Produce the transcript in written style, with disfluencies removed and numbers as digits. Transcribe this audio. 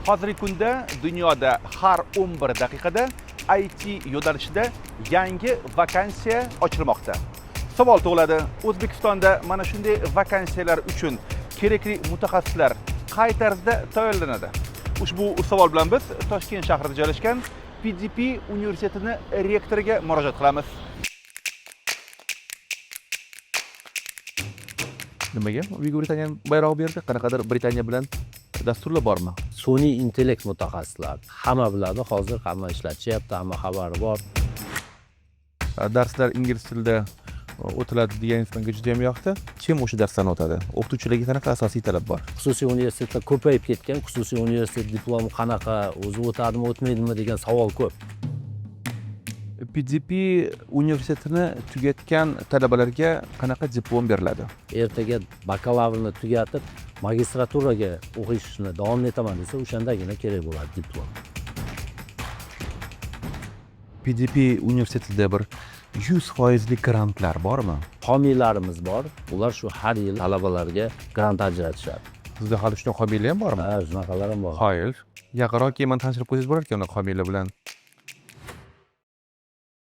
Hozirgi kunda dunyoda har 11 daqiqada IT yo'nalishida yangi vakansiya ochilmoqda. Savol tug'iladi, O'zbekistonda mana shunday vakansiyalar uchun kerakli mutaxassislar qay tarzda tayyorlanadi? Ushbu savol bilan biz Toshkent shahrida joylashgan PDP universitetining rektoriga murojaat qilamiz. Nimaga? Buyuk Britaniya bayroq berdi, qanaqadir Britaniya bilan dasturlar bormi? Sun'iy intellekt mutaxassislari hamma biladi, hozir hamma ishlatishyapti, hamma xabari bor. Darslar ingliz tilida o'tiladi deganingiz menga juda ham yoqdi. Kim o'sha darsdan o'tadi? O'qituvchilarga qanaqa asosiy talab bor? Xususiy universitetlar ko'payib ketgan, xususiy universitet diplomi qanaqa, o'zi o'tadimi, o'tmaydimi degan savol ko'p. PDP universitetini tugatgan talabalarga qanaqa diplom beriladi? Ertaga bakalavrini tugatib, magistraturaga o'qishni davom etaman desa, o'shandagina kerak bo'ladi diplom. PDP universitetida bir 100% grantlar bormi? Homiylarimiz bor. Ular shu har yil talabalarga grant ajratishadi. Sizda hali shunaqa homiylar ham bormi? Ha, shunaqalar ham bor. Hayır. Yaqinroq keyin meni tanishtirib qo'ysangiz bo'lar ekan unaqa homiylar bilan.